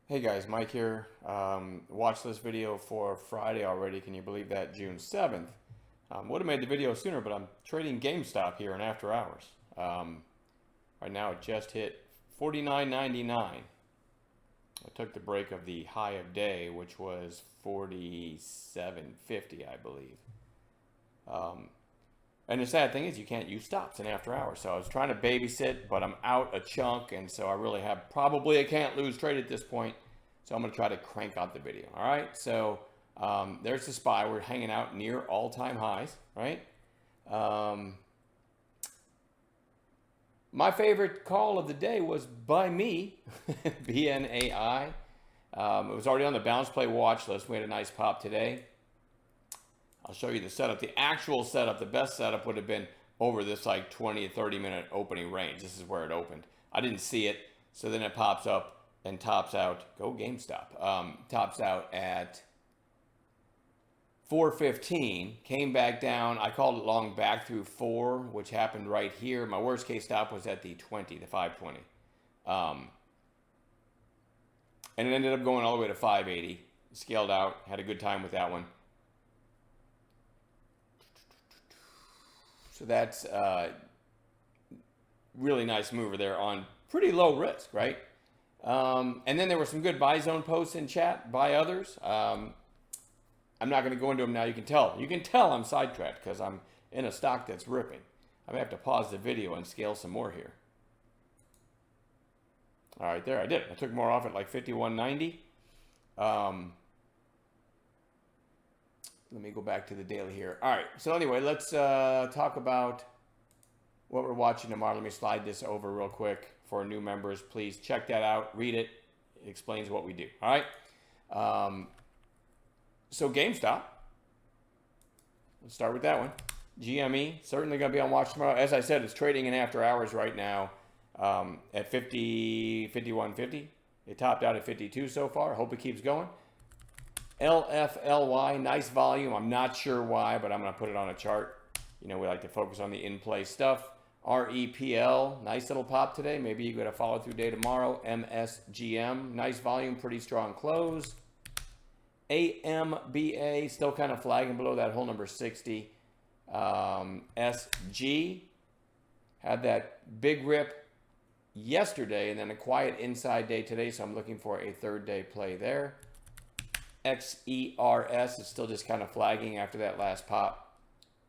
Hey guys, Mike here. Watched this video for Friday already. Can you believe that? June 7th. Would have made the video sooner, but I'm trading GameStop here in after hours. Right now it just hit 49.99. I took the break of the high of day, which was 47.50, I believe. And the sad thing is you can't use stops in after hours. So I was trying to babysit, but I'm out a chunk, and so I really have probably a can't lose trade at this point. So I'm going to try to crank out the video. All right. So there's the SPY. We're hanging out near all-time highs, right? My favorite call of the day was by me, BNAI. It was already on the bounce play watch list. We had a nice pop today. I'll show you the setup. The actual setup, the best setup would have been over this like 20 to 30 minute opening range. This is where it opened. I didn't see it. So then it pops up and tops out. Go GameStop. Tops out at 415. Came back down. I called it long back through 4, which happened right here. My worst case stop was at the 20, the 520. And it ended up going all the way to 580. Scaled out. Had a good time with that one. So that's really nice mover there on pretty low risk, right? And then there were some good buy zone posts in chat by others. I'm not going to go into them now. You can tell. You can tell I'm sidetracked because I'm in a stock that's ripping. I may have to pause the video and scale some more here. All right, there I did. I took more off at like 51.90. Let me go back to the daily here. All right, so anyway, let's talk about what we're watching tomorrow. Let me slide this over real quick for new members. Please check that out, read it. It explains what we do. All right. So GameStop, let's start with that one. GME, certainly going to be on watch tomorrow. As I said, it's trading in after hours right now at 51.50. It topped out at 52 so far. Hope it keeps going. LFLY, nice volume. I'm not sure why, but I'm going to put it on a chart. You know, we like to focus on the in-play stuff. REPL, nice little pop today. Maybe you get a follow-through day tomorrow. MSGM, nice volume, pretty strong close. AMBA, still kind of flagging below that whole number 60. SG, had that big rip yesterday and then a quiet inside day today, so I'm looking for a third day play there. XERS is still just kind of flagging after that last pop.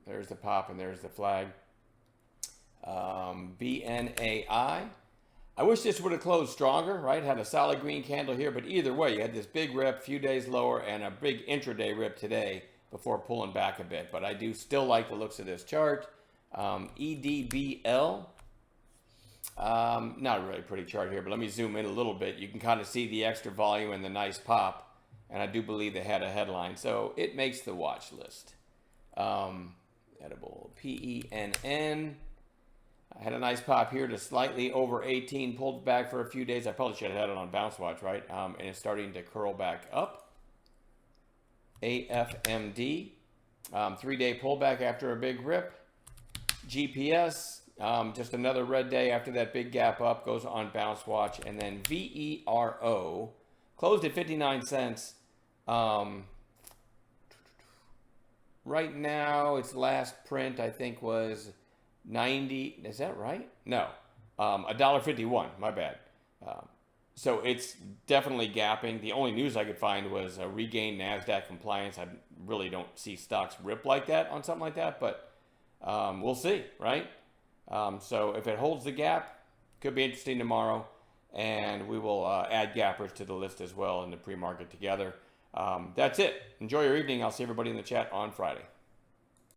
There's the pop and there's the flag. BNAI. I wish this would have closed stronger, right? Had a solid green candle here, but either way, you had this big rip, few days lower, and a big intraday rip today before pulling back a bit. But I do still like the looks of this chart. EDBL. Not a really pretty chart here, but let me zoom in a little bit. You can kind of see the extra volume and the nice pop. And I do believe they had a headline, so it makes the watch list. Edible PENN. I had a nice pop here to slightly over 18, pulled back for a few days. I probably should have had it on bounce watch, right? And it's starting to curl back up. AFMD, 3-day pullback after a big rip. GPS, just another red day after that big gap up, goes on bounce watch. And then VERO. Closed at 59 cents. Right now, its last print, I think, was 90. Is that right? No. $1.51. My bad. So it's definitely gapping. The only news I could find was a regained NASDAQ compliance. I really don't see stocks rip like that on something like that, but we'll see, right? So if it holds the gap, could be interesting tomorrow. And we will add gappers to the list as well in the pre-market together. That's it. Enjoy your evening. I'll see everybody in the chat on Friday.